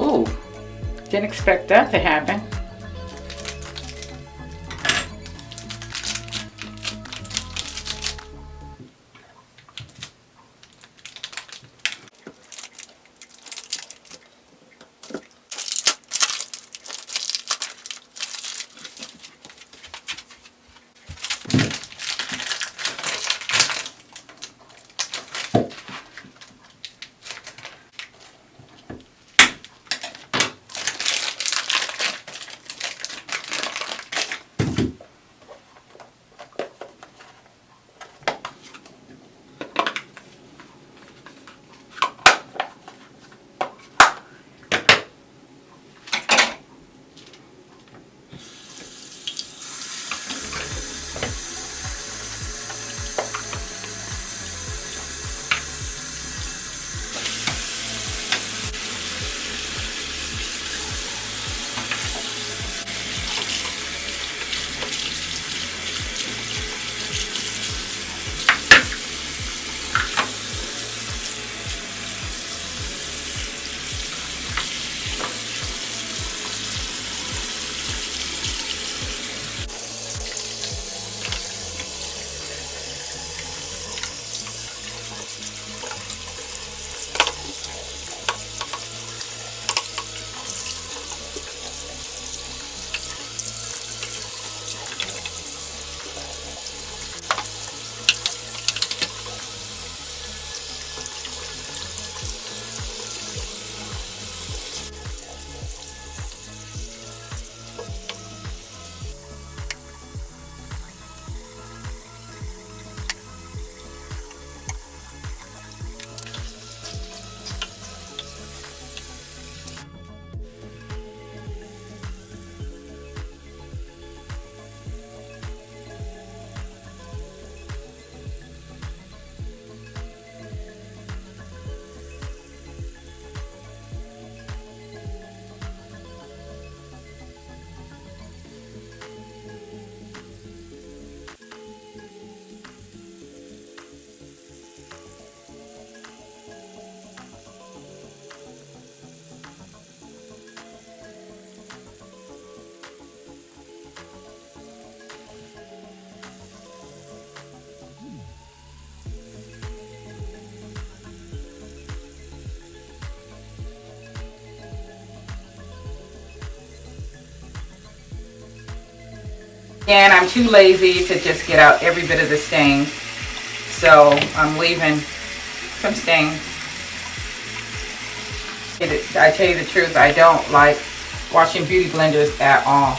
Ooh, didn't expect that to happen. And I'm too lazy to just get out every bit of the stain, so I'm leaving some stain. I tell you the truth, I don't like washing beauty blenders at all.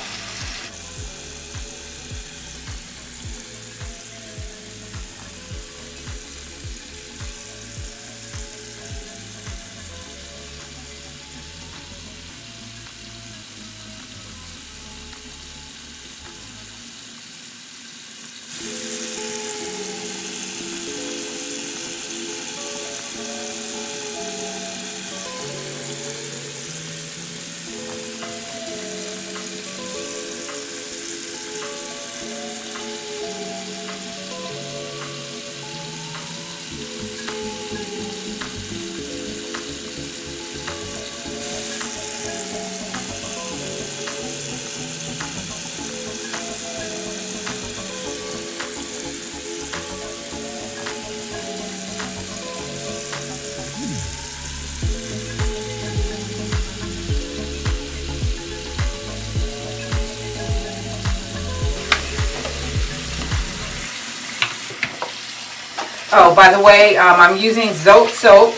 Oh, by the way, I'm using Zote soap,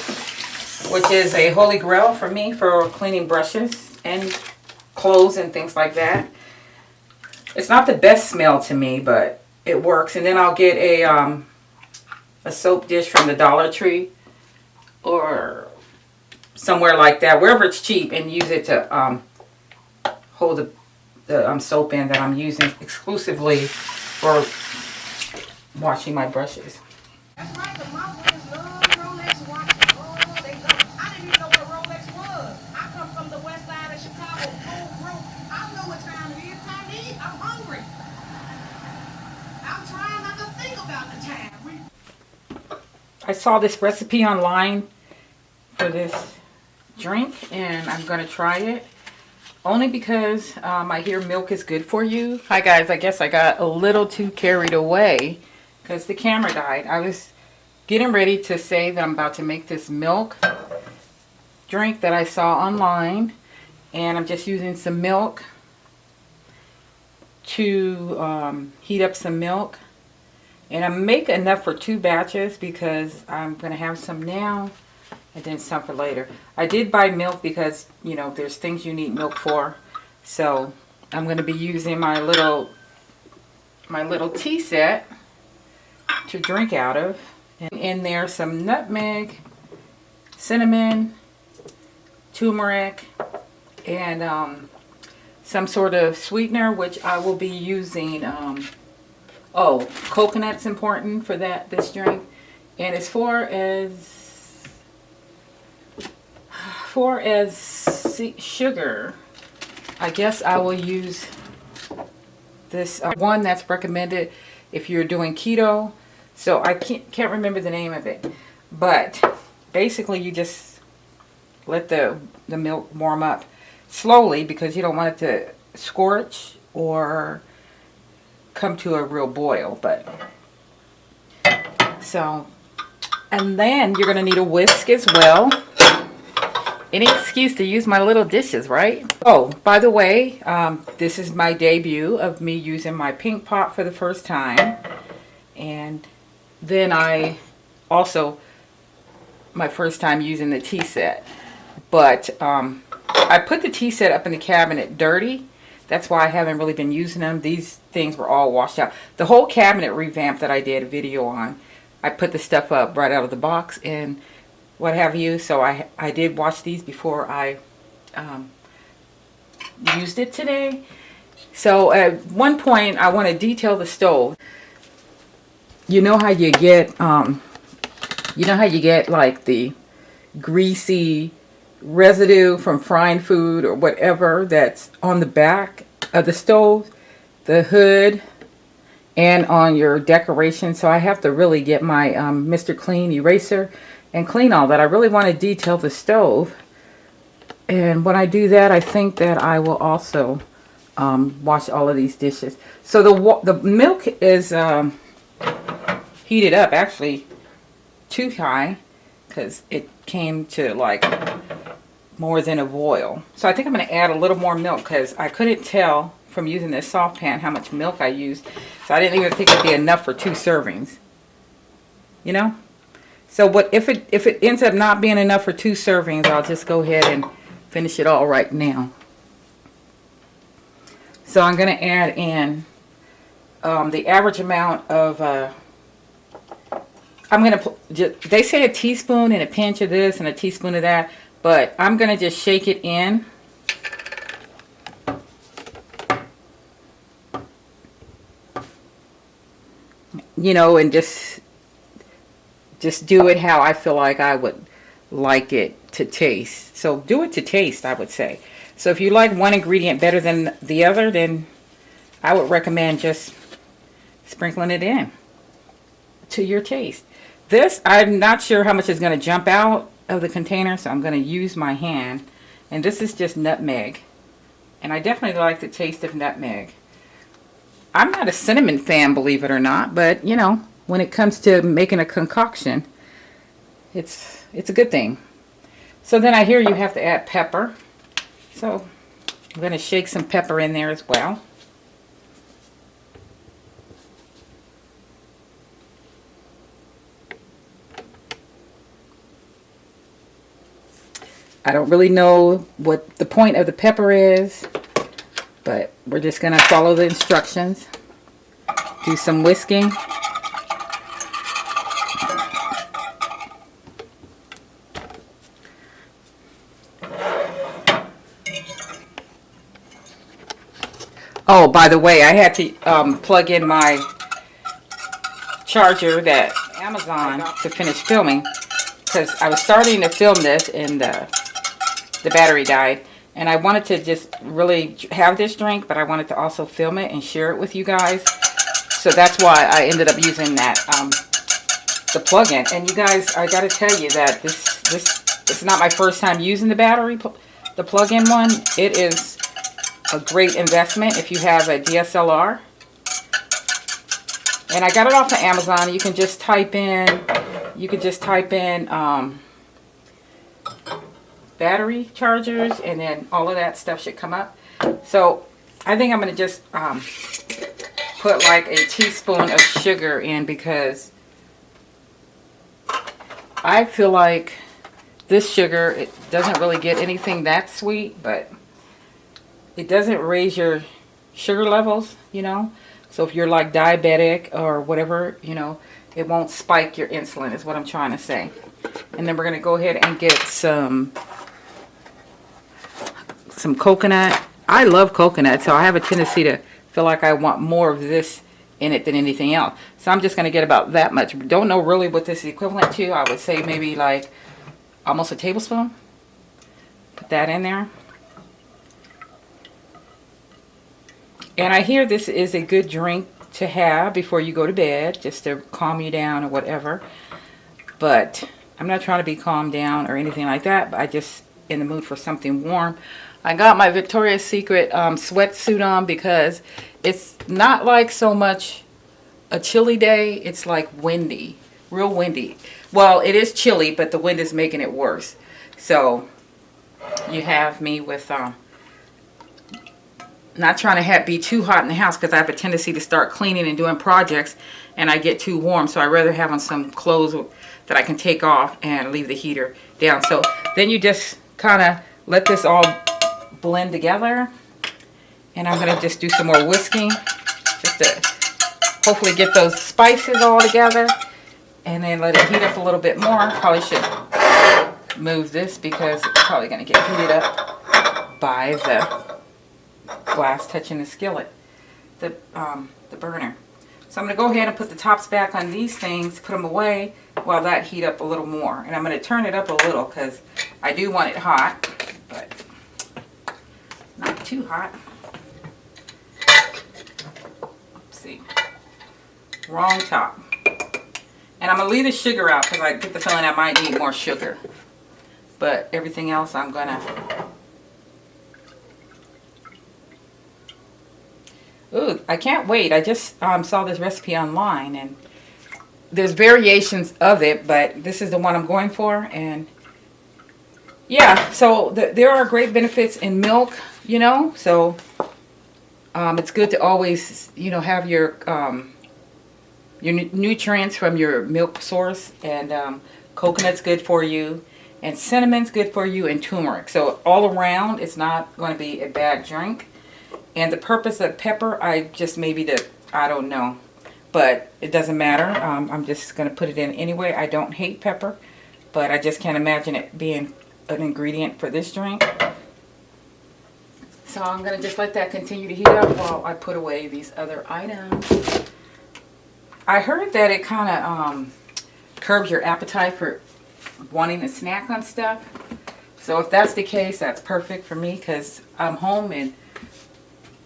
which is a holy grail for me for cleaning brushes and clothes and things like that. It's not the best smell to me, but it works. And then I'll get a soap dish from the Dollar Tree or somewhere like that, wherever it's cheap, and use it to hold the soap in that I'm using exclusively for washing my brushes. That's right, but my boys love Rolex watches. Oh, they love it. I didn't even know what a Rolex was. I come from the west side of Chicago, Cold Brook. I know what time it is. Time to eat. I'm hungry. I'm trying not to think about the time. I saw this recipe online for this drink, and I'm going to try it. Only because I hear milk is good for you. Hi guys, I guess I got a little too carried away because the camera died. I was getting ready to say that I'm about to make this milk drink that I saw online. And I'm just using some milk to heat up some milk. And I make enough for 2 batches because I'm going to have some now and then some for later. I did buy milk because, you know, there's things you need milk for. So I'm going to be using my little tea set to drink out of. And in there some nutmeg, cinnamon, turmeric, and some sort of sweetener, which I will be using. Coconut's important for this drink. And as far as sugar, I guess I will use this one that's recommended if you're doing keto. So I can't remember the name of it, but basically you just let the milk warm up slowly because you don't want it to scorch or come to a real boil. But so, and then you're going to need a whisk as well. Any excuse to use my little dishes, right? Oh, by the way, this is my debut of me using my pink pot for the first time. And then my first time using the tea set. But I put the tea set up in the cabinet dirty. That's why I haven't really been using them. These things were all washed out. The whole cabinet revamp that I did a video on, I put the stuff up right out of the box and what have you. So I did wash these before I used it today. So at one point I want to detail the stove. You know how you get like the greasy residue from frying food or whatever that's on the back of the stove, the hood, and on your decoration. So I have to really get my Mr. Clean eraser and clean all that. I really want to detail the stove. And when I do that, I think that I will also wash all of these dishes. So the milk is heated up, actually too high, because it came to like more than a boil. So I think I'm going to add a little more milk because I couldn't tell from using this soft pan how much milk I used. So I didn't even think it'd be enough for 2 servings. You know? So if it ends up not being enough for 2 servings, I'll just go ahead and finish it all right now. So I'm going to add in the average amount of they say a teaspoon and a pinch of this and a teaspoon of that, but I'm going to just shake it in. You know, and just do it how I feel like I would like it to taste. So do it to taste, I would say. So if you like one ingredient better than the other, then I would recommend just sprinkling it in to your taste. This, I'm not sure how much is going to jump out of the container, so I'm going to use my hand. And this is just nutmeg. And I definitely like the taste of nutmeg. I'm not a cinnamon fan, believe it or not, but, you know, when it comes to making a concoction, it's a good thing. So then I hear you have to add pepper. So I'm going to shake some pepper in there as well. I don't really know what the point of the pepper is, but we're just going to follow the instructions. Do some whisking. Oh, by the way, I had to plug in my charger that Amazon to finish filming, because I was starting to film this and the battery died, and I wanted to just really have this drink, but I wanted to also film it and share it with you guys. So that's why I ended up using that the plug-in. And you guys, I gotta tell you that this It's not my first time using the battery, the plug-in one. It is a great investment if you have a DSLR. And I got it off of Amazon. You can just type in, battery chargers, and then all of that stuff should come up. So I think I'm going to just put like a teaspoon of sugar in, because I feel like this sugar, it doesn't really get anything that sweet, but it doesn't raise your sugar levels, you know. So if you're like diabetic or whatever, you know, it won't spike your insulin is what I'm trying to say. And then we're going to go ahead and get some coconut. I love coconut, so I have a tendency to feel like I want more of this in it than anything else. So I'm just going to get about that much. Don't know really what this is equivalent to. I would say maybe like almost a tablespoon. Put that in there. And I hear this is a good drink to have before you go to bed, just to calm you down or whatever. But I'm not trying to be calmed down or anything like that, but I just in the mood for something warm. I got my Victoria's Secret sweatsuit on because it's not like so much a chilly day. It's like windy, real windy. Well, it is chilly, but the wind is making it worse. So you have me with not trying to be too hot in the house, because I have a tendency to start cleaning and doing projects and I get too warm. So I'd rather have on some clothes that I can take off and leave the heater down. So then you just kind of let this all blend together. And I'm going to just do some more whisking just to hopefully get those spices all together. And then let it heat up a little bit more. Probably should move this because it's probably going to get heated up by the glass touching the skillet, the burner. So I'm going to go ahead and put the tops back on these things, put them away while that heat up a little more. And I'm going to turn it up a little because I do want it hot, but not too hot. Let's see. Wrong top. And I'm going to leave the sugar out because I get the feeling I might need more sugar. But everything else I'm going to... Ooh, I can't wait. I just saw this recipe online, and there's variations of it, but this is the one I'm going for. And yeah, so there are great benefits in milk, you know. So it's good to always, you know, have your nutrients from your milk source. And coconut's good for you, and cinnamon's good for you, and turmeric. So all around, it's not going to be a bad drink. And the purpose of pepper, I don't know. But it doesn't matter. I'm just going to put it in anyway. I don't hate pepper, but I just can't imagine it being an ingredient for this drink. So I'm going to just let that continue to heat up while I put away these other items. I heard that it kind of curbs your appetite for wanting to snack on stuff. So if that's the case, that's perfect for me, because I'm home and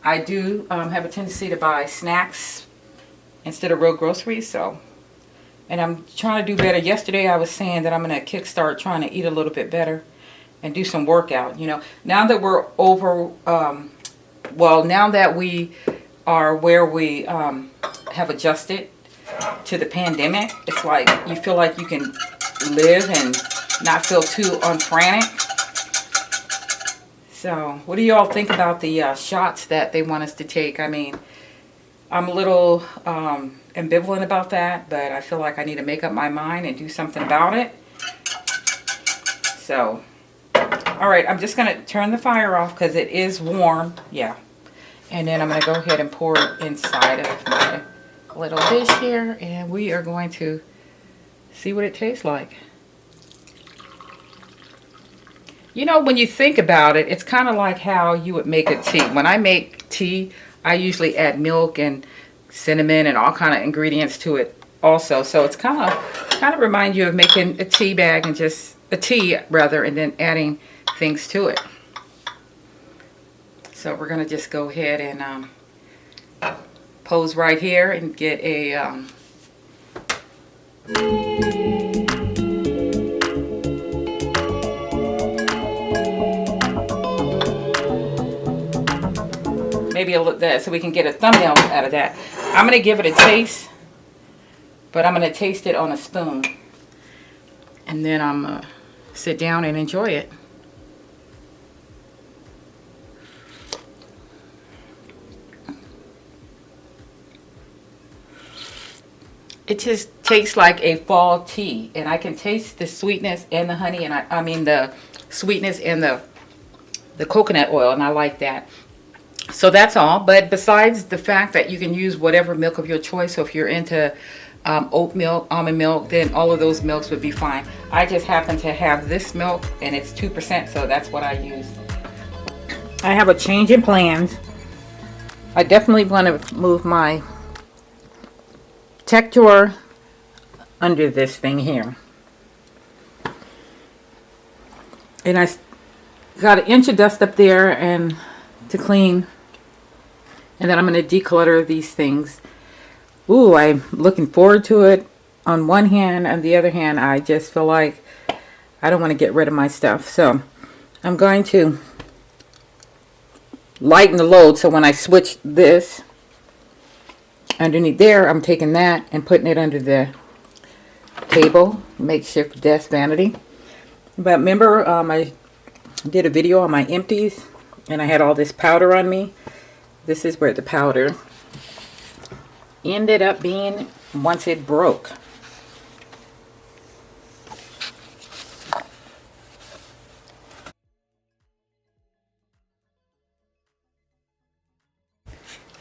I do have a tendency to buy snacks instead of real groceries. So, and I'm trying to do better. Yesterday I was saying that I'm going to kickstart trying to eat a little bit better and do some workout. You know, now that we're over, now that we are where we have adjusted to the pandemic, it's like you feel like you can live and not feel too frantic. So, what do you all think about the shots that they want us to take? I mean, I'm a little ambivalent about that, but I feel like I need to make up my mind and do something about it. So, all right, I'm just going to turn the fire off because it is warm. Yeah. And then I'm going to go ahead and pour it inside of my little dish here, and we are going to see what it tastes like. You know, when you think about it, it's kind of like how you would make a tea. When I make tea, I usually add milk and cinnamon and all kind of ingredients to it also. So it's kind of remind you of making a tea bag and just a tea rather, and then adding things to it. So we're going to just go ahead and pose right here and get a maybe a little that so we can get a thumbnail out of that. I'm gonna give it a taste, but I'm gonna taste it on a spoon, and then I'm gonna sit down and enjoy it. It just tastes like a fall tea, and I can taste the sweetness and the honey, and I mean the sweetness and the coconut oil, and I like that. So that's all. But besides the fact that you can use whatever milk of your choice, so if you're into oat milk, almond milk, then all of those milks would be fine. I just happen to have this milk, and it's 2%, so that's what I use. I have a change in plans. I definitely want to move my tech drawer under this thing here, and I got an inch of dust up there and to clean, and then I'm going to declutter these things. Ooh, I'm looking forward to it on one hand. On the other hand, I just feel like I don't want to get rid of my stuff, so I'm going to lighten the load. So when I switch this underneath there, I'm taking that and putting it under the table, makeshift desk vanity. But remember, I did a video on my empties, and I had all this powder on me. This is where the powder ended up being once it broke.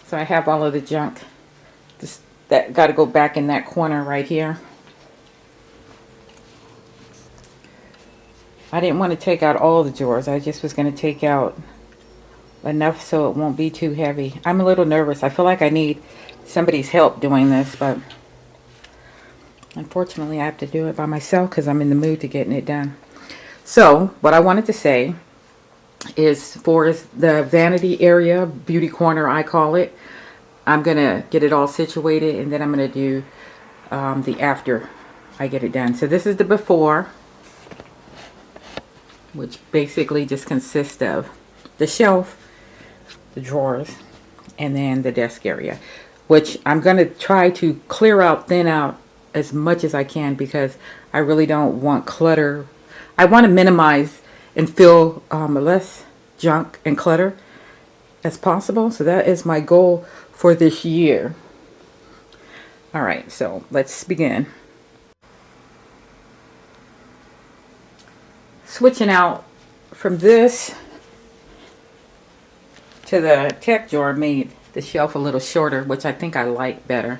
So I have all of the junk that got to go back in that corner right here. I didn't want to take out all the drawers. I just was going to take out enough so it won't be too heavy. I'm a little nervous. I feel like I need somebody's help doing this, but unfortunately I have to do it by myself because I'm in the mood to getting it done. So what I wanted to say is, for the vanity area, beauty corner I call it, I'm going to get it all situated, and then I'm going to do the after I get it done. So this is the before, which basically just consists of the shelf, the drawers, and then the desk area, which I'm going to try to clear out, thin out as much as I can, because I really don't want clutter. I want to minimize and fill less junk and clutter as possible. So that is my goal for this year. All right, so let's begin. Switching out from this to the tech drawer made the shelf a little shorter, which I think I like better.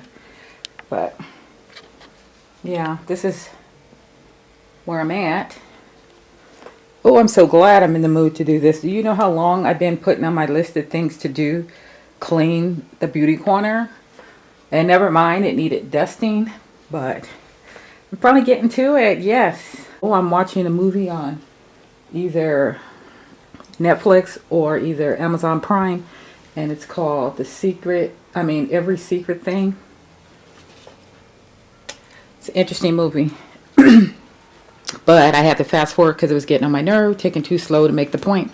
But yeah, this is where I'm at. Oh, I'm so glad I'm in the mood to do this. Do you know how long I've been putting on my list of things to do? Clean the beauty corner. And never mind, it needed dusting, but I'm finally getting to it. Yes. Oh, I'm watching a movie on either Netflix or either Amazon Prime, and it's called Every Secret Thing. It's an interesting movie. But I had to fast forward because it was getting on my nerve, taking too slow to make the point.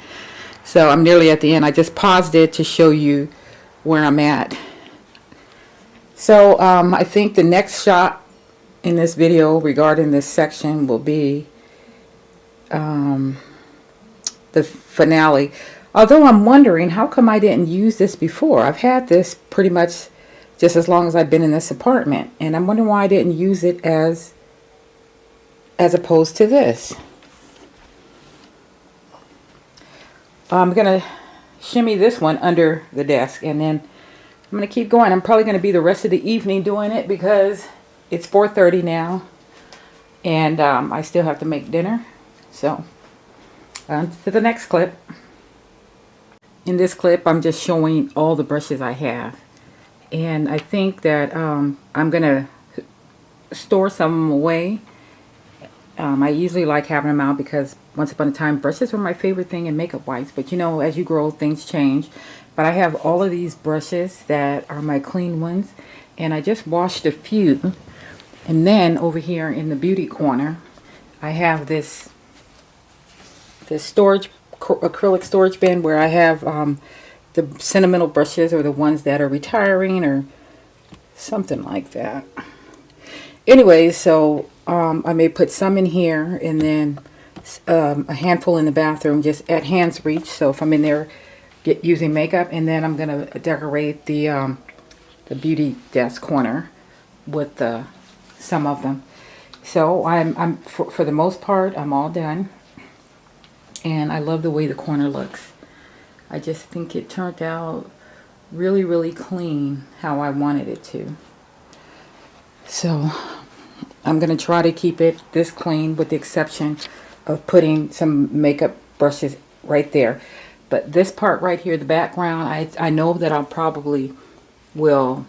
So I'm nearly at the end. I just paused it to show you where I'm at. So I think the next shot in this video regarding this section will be the finale. Although I'm wondering, how come I didn't use this before? I've had this pretty much just as long as I've been in this apartment, and I'm wondering why I didn't use it as opposed to this. I'm gonna shimmy this one under the desk, and then I'm gonna keep going. I'm probably gonna be the rest of the evening doing it because it's 4:30 now, and I still have to make dinner. So on to the next clip. In this clip, I'm just showing all the brushes I have, and I think that I'm gonna store some of them away. I usually like having them out because once upon a time brushes were my favorite thing in makeup wipes, but you know, as you grow, things change. But I have all of these brushes that are my clean ones, and I just washed a few. And then over here in the beauty corner, I have this storage acrylic storage bin where I have the sentimental brushes or the ones that are retiring or something like that. Anyway, so I may put some in here and then a handful in the bathroom just at hand's reach. So if I'm in there using makeup, and then I'm going to decorate the beauty desk corner with some of them. So I'm for the most part, I'm all done. And I love the way the corner looks. I just think it turned out really, really clean how I wanted it to. So I'm going to try to keep it this clean with the exception of putting some makeup brushes right there. But this part right here, the background, I know that I probably will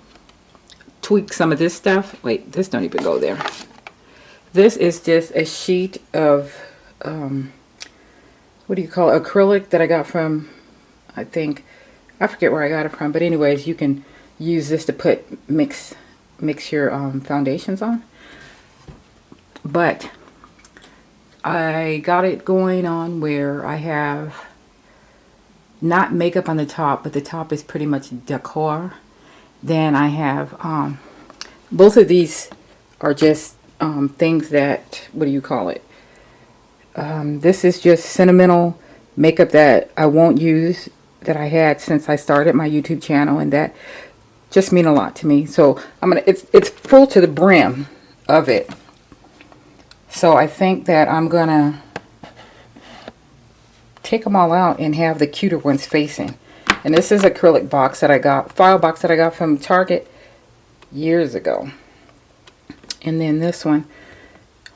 tweak some of this stuff. Wait, this don't even go there. This is just a sheet of, what do you call it, acrylic that I got from, I forget where I got it from. But anyways, you can use this to mix your foundations on. But I got it going on where I have not makeup on the top, but the top is pretty much decor. Then I have both of these are just things that, what do you call it? This is just sentimental makeup that I won't use, that I had since I started my YouTube channel, and that just mean a lot to me. So it's full to the brim of it. So I think that I'm gonna take them all out and have the cuter ones facing. And this is acrylic box that I got, file box that I got from Target years ago. And then this one,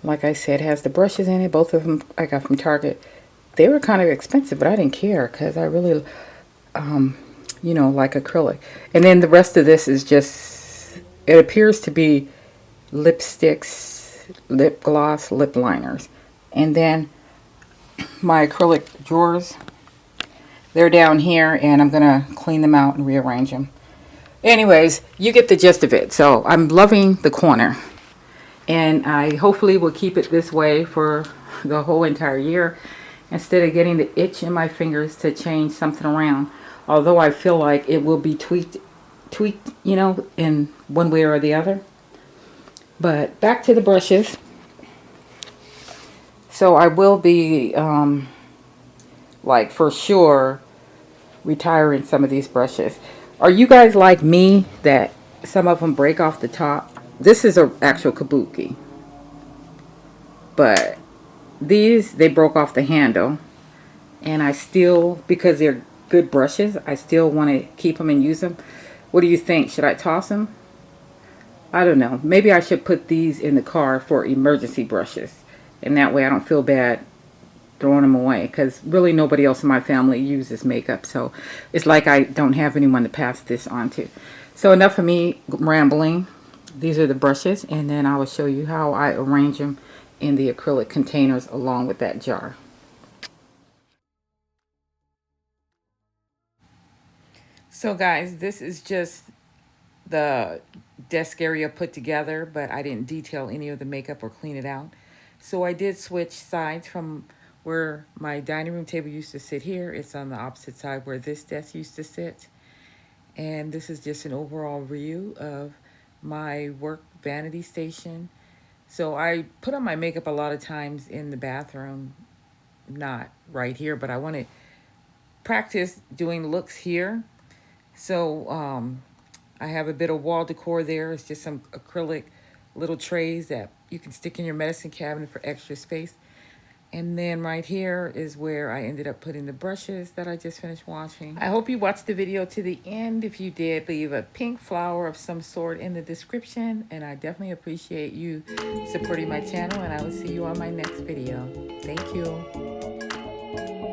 like I said, has the brushes in it. Both of them I got from Target. They were kind of expensive, but I didn't care because I really, you know, like acrylic. And then the rest of this is just, it appears to be lipsticks, lip gloss, lip liners. And then my acrylic drawers, they're down here, and I'm gonna clean them out and rearrange them. Anyways, you get the gist of it. So I'm loving the corner, and I hopefully will keep it this way for the whole entire year instead of getting the itch in my fingers to change something around. Although I feel like it will be tweaked, you know, in one way or the other. But back to the brushes. So I will be, like, for sure, retiring some of these brushes. Are you guys like me that some of them break off the top? This is an actual kabuki. But these, they broke off the handle. And I still, because they're good brushes, I still want to keep them and use them. What do you think? Should I toss them? I don't know. Maybe I should put these in the car for emergency brushes. And that way I don't feel bad throwing them away. Because really nobody else in my family uses makeup. So it's like I don't have anyone to pass this on to. So enough of me rambling. These are the brushes. And then I will show you how I arrange them in the acrylic containers along with that jar. So guys, this is just the desk area put together, but I didn't detail any of the makeup or clean it out. So I did switch sides from where my dining room table used to sit here. It's on the opposite side where this desk used to sit. And this is just an overall view of my work vanity station. So I put on my makeup a lot of times in the bathroom, not right here, but I want to practice doing looks here. So I have a bit of wall decor there. It's just some acrylic little trays that you can stick in your medicine cabinet for extra space. And then right here is where I ended up putting the brushes that I just finished washing. I hope you watched the video to the end. If you did, leave a pink flower of some sort in the description. And I definitely appreciate you supporting my channel. And I will see you on my next video. Thank you.